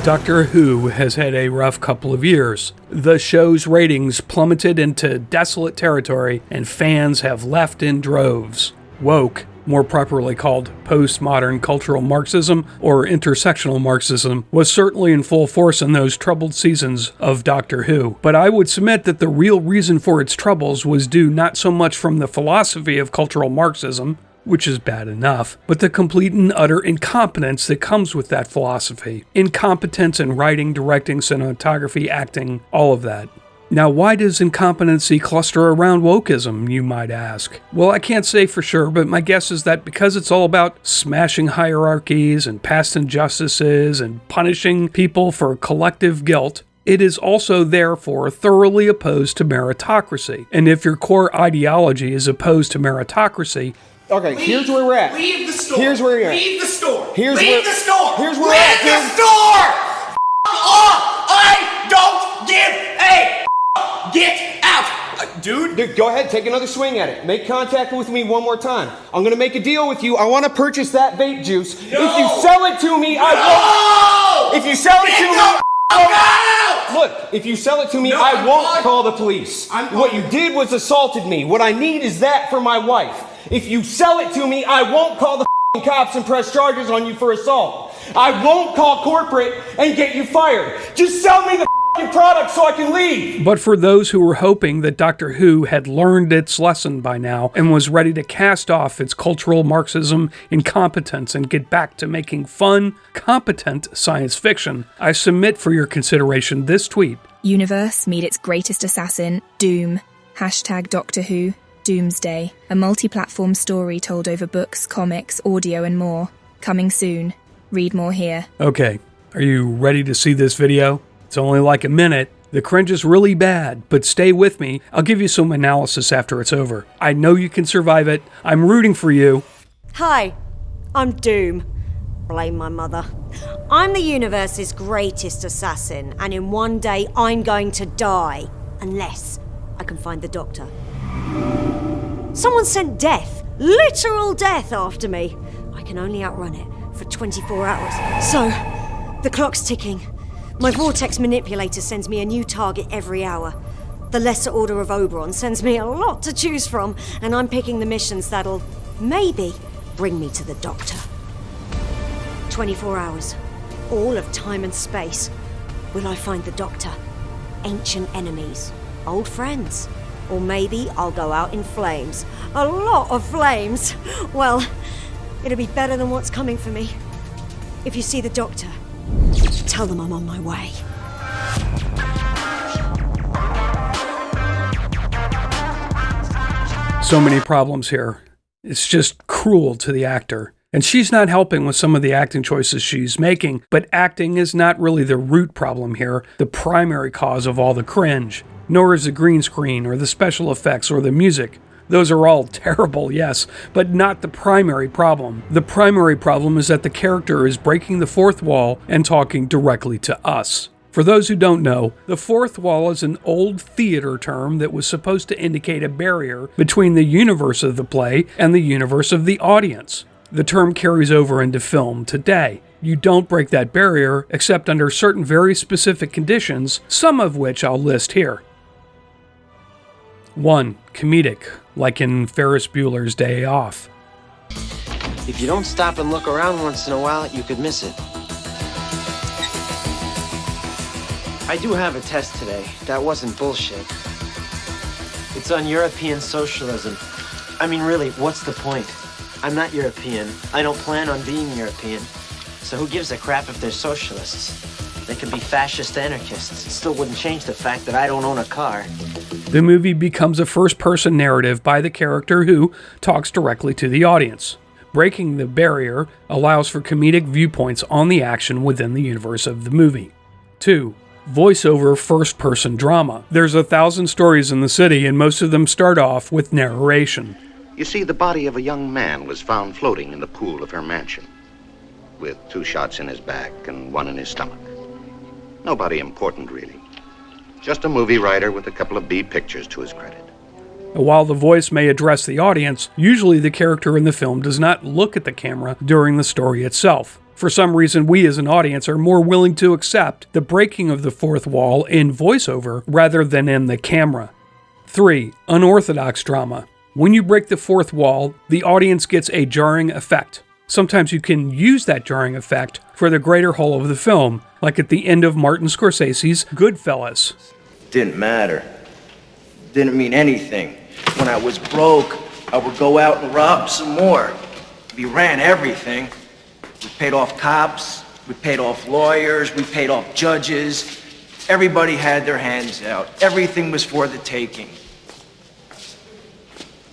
Doctor Who has had a rough couple of years. The show's ratings plummeted into desolate territory, and fans have left in droves. Woke, more properly called postmodern cultural Marxism or intersectional Marxism, was certainly in full force in those troubled seasons of Doctor Who. But I would submit that the real reason for its troubles was due not so much from the philosophy of cultural Marxism, which is bad enough, but the complete and utter incompetence that comes with that philosophy. Incompetence in writing, directing, cinematography, acting, all of that. Now, why does incompetency cluster around wokeism, you might ask? Well, I can't say for sure, but my guess is that because it's all about smashing hierarchies and past injustices and punishing people for collective guilt, it is also therefore thoroughly opposed to meritocracy. And if your core ideology is opposed to meritocracy, okay, here's where we're at. Leave the store. Here's where you're at. Leave the store. Leave the store. Here's where we're at, Leave the store. Off. I don't give a. Get out, dude. Go ahead, take another swing at it. Make contact with me one more time. I'm gonna make a deal with you. I want to purchase that vape juice. No. If you sell it to me, I won't. If you sell it to me. Look, if you sell it to me, I won't call the police. What you did was assaulted me. What I need is that for my wife. If you sell it to me, I won't call the cops and press charges on you for assault. I won't call corporate and get you fired. Just sell me the product so I can leave. But for those who were hoping that Doctor Who had learned its lesson by now and was ready to cast off its cultural Marxism incompetence and get back to making fun, competent science fiction, I submit for your consideration this tweet. Universe meet its greatest assassin, Doom. Hashtag Doctor Who, Doomsday. A multi-platform story told over books, comics, audio and more. Coming soon. Read more here. Okay, are you ready to see this video? It's only like a minute. The cringe is really bad, but stay with me. I'll give you some analysis after it's over. I know you can survive it. I'm rooting for you. Hi, I'm Doom. Blame my mother. I'm the universe's greatest assassin, and in one day I'm going to die. Unless I can find the Doctor. Someone sent death, literal death, after me. I can only outrun it for 24 hours. So, the clock's ticking. My vortex manipulator sends me a new target every hour. The Lesser Order of Oberon sends me a lot to choose from, and I'm picking the missions that'll, maybe, bring me to the Doctor. 24 hours. All of time and space. Will I find the Doctor? Ancient enemies. Old friends. Or maybe I'll go out in flames. A lot of flames. Well, it'll be better than what's coming for me. If you see the Doctor, tell them I'm on my way. So many problems here. It's just cruel to the actor. And she's not helping with some of the acting choices she's making, but acting is not really the root problem here, the primary cause of all the cringe. Nor is the green screen, or the special effects, or the music. Those are all terrible, yes, but not the primary problem. The primary problem is that the character is breaking the fourth wall and talking directly to us. For those who don't know, the fourth wall is an old theater term that was supposed to indicate a barrier between the universe of the play and the universe of the audience. The term carries over into film today. You don't break that barrier except under certain very specific conditions, some of which I'll list here. 1. Comedic, like in Ferris Bueller's Day Off. If you don't stop and look around once in a while, you could miss it. I do have a test today. That wasn't bullshit. It's on European socialism. I mean, really, what's the point? I'm not European. I don't plan on being European. So who gives a crap if they're socialists? They could be fascist anarchists. It still wouldn't change the fact that I don't own a car. The movie becomes a first-person narrative by the character who talks directly to the audience. Breaking the barrier allows for comedic viewpoints on the action within the universe of the movie. 2. Voiceover first-person drama. There's 1,000 stories in the city, and most of them start off with narration. You see, the body of a young man was found floating in the pool of her mansion, with 2 shots in his back and 1 in his stomach. Nobody important, really. Just a movie writer with a couple of B pictures to his credit. While the voice may address the audience, usually the character in the film does not look at the camera during the story itself. For some reason, we as an audience are more willing to accept the breaking of the fourth wall in voiceover rather than in the camera. 3. Unorthodox drama. When you break the fourth wall, the audience gets a jarring effect. Sometimes you can use that jarring effect for the greater whole of the film, like at the end of Martin Scorsese's Goodfellas. Didn't matter. Didn't mean anything. When I was broke, I would go out and rob some more. We ran everything. We paid off cops, we paid off lawyers, we paid off judges. Everybody had their hands out. Everything was for the taking.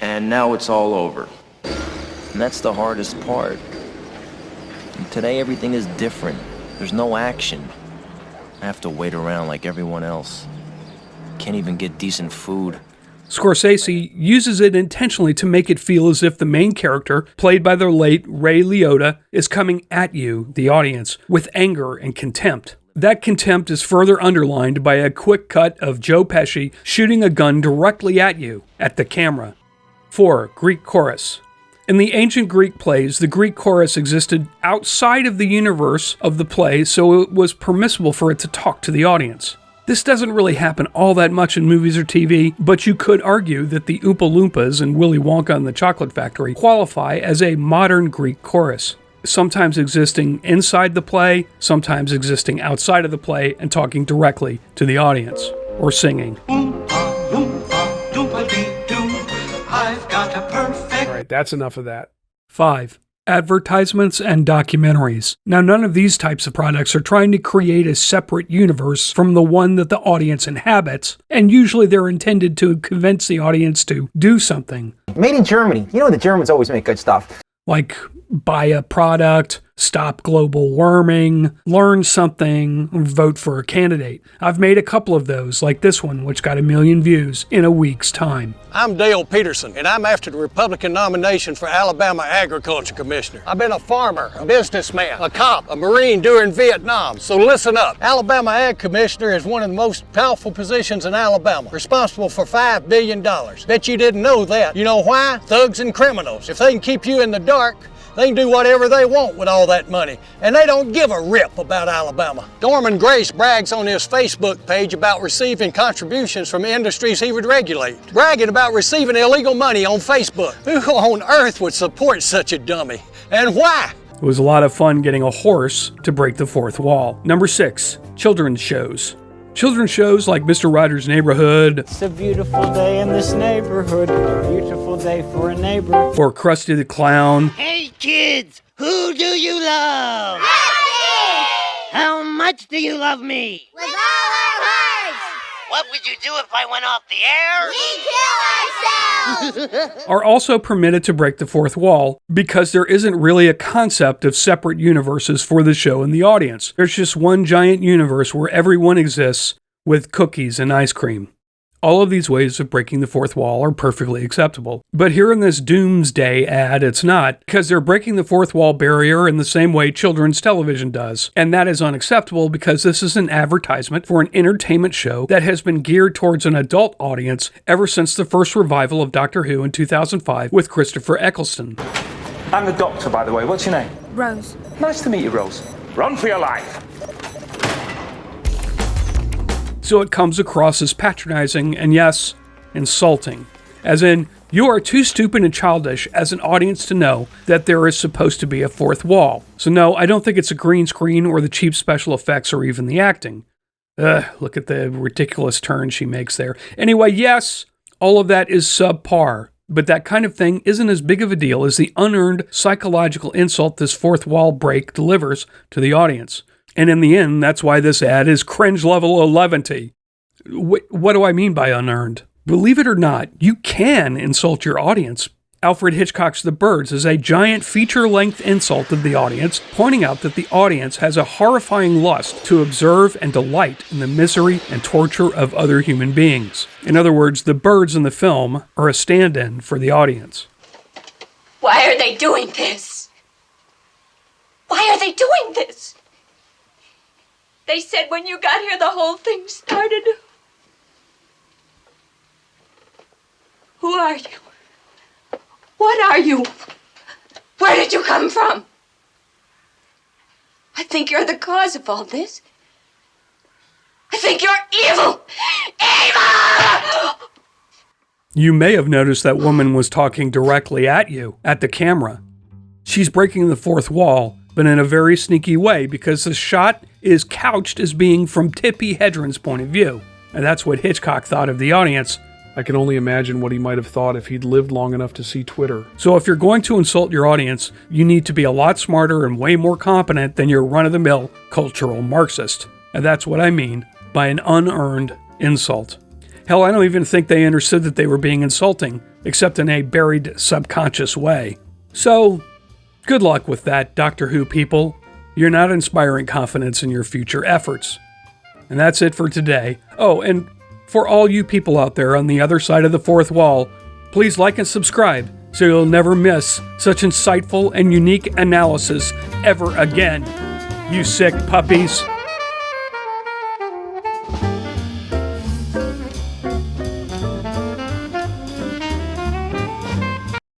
And now it's all over. And that's the hardest part. And today everything is different. There's no action. I have to wait around like everyone else. Can't even get decent food. Scorsese uses it intentionally to make it feel as if the main character, played by the late Ray Liotta, is coming at you, the audience, with anger and contempt. That contempt is further underlined by a quick cut of Joe Pesci shooting a gun directly at you, at the camera. 4. Greek chorus. In the ancient Greek plays, the Greek chorus existed outside of the universe of the play, so it was permissible for it to talk to the audience. This doesn't really happen all that much in movies or TV, but you could argue that the Oompa Loompas and Willy Wonka and the Chocolate Factory qualify as a modern Greek chorus, sometimes existing inside the play, sometimes existing outside of the play and talking directly to the audience, or singing. All right, that's enough of that. 5. Advertisements and documentaries. Now, none of these types of products are trying to create a separate universe from the one that the audience inhabits, and usually they're intended to convince the audience to do something. Made in Germany. You know the Germans always make good stuff. Like buy a product, stop global warming, learn something, or vote for a candidate. I've made a couple of those, like this one, which got 1 million views in a week's time. I'm Dale Peterson, and I'm after the Republican nomination for Alabama Agriculture Commissioner. I've been a farmer, a businessman, a cop, a Marine during Vietnam, so listen up. Alabama Ag Commissioner is one of the most powerful positions in Alabama, responsible for $5 billion. Bet you didn't know that. You know why? Thugs and criminals. If they can keep you in the dark, they can do whatever they want with all that money, and they don't give a rip about Alabama. Dorman Grace brags on his Facebook page about receiving contributions from industries he would regulate, bragging about receiving illegal money on Facebook. Who on earth would support such a dummy, and why? It was a lot of fun getting a horse to break the fourth wall. Number 6, children's shows. Children's shows like Mr. Rogers' Neighborhood. It's a beautiful day in this neighborhood, a beautiful day for a neighbor. Or Krusty the Clown. Hey kids, who do you love? Krusty! How much do you love me? With all our hearts! What would you do if I went off the air? We kill ourselves! Are also permitted to break the fourth wall because there isn't really a concept of separate universes for the show and the audience. There's just one giant universe where everyone exists with cookies and ice cream. All of these ways of breaking the fourth wall are perfectly acceptable. But here in this Doomsday ad, it's not, because they're breaking the fourth wall barrier in the same way children's television does. And that is unacceptable because this is an advertisement for an entertainment show that has been geared towards an adult audience ever since the first revival of Doctor Who in 2005 with Christopher Eccleston. I'm the doctor, by the way. What's your name? Rose. Nice to meet you, Rose. Run for your life. So it comes across as patronizing and, yes, insulting. As in, you are too stupid and childish as an audience to know that there is supposed to be a fourth wall. So no, I don't think it's a green screen or the cheap special effects or even the acting. Look at the ridiculous turn she makes there. Anyway, yes, all of that is subpar. But that kind of thing isn't as big of a deal as the unearned psychological insult this fourth wall break delivers to the audience. And in the end, that's why this ad is cringe level 11. What do I mean by unearned? Believe it or not, you can insult your audience. Alfred Hitchcock's The Birds is a giant feature-length insult of the audience, pointing out that the audience has a horrifying lust to observe and delight in the misery and torture of other human beings. In other words, the birds in the film are a stand-in for the audience. Why are they doing this? Why are they doing this? They said when you got here, the whole thing started. Who are you? What are you? Where did you come from? I think you're the cause of all this. I think you're evil! Evil! You may have noticed that woman was talking directly at you, at the camera. She's breaking the fourth wall, but in a very sneaky way because the shot is couched as being from Tippi Hedren's point of view. And that's what Hitchcock thought of the audience. I can only imagine what he might have thought if he'd lived long enough to see Twitter. So if you're going to insult your audience, you need to be a lot smarter and way more competent than your run-of-the-mill cultural Marxist. And that's what I mean by an unearned insult. Hell, I don't even think they understood that they were being insulting, except in a buried subconscious way. So, good luck with that, Doctor Who people. You're not inspiring confidence in your future efforts. And that's it for today. Oh, and for all you people out there on the other side of the fourth wall, please like and subscribe so you'll never miss such insightful and unique analysis ever again. You sick puppies.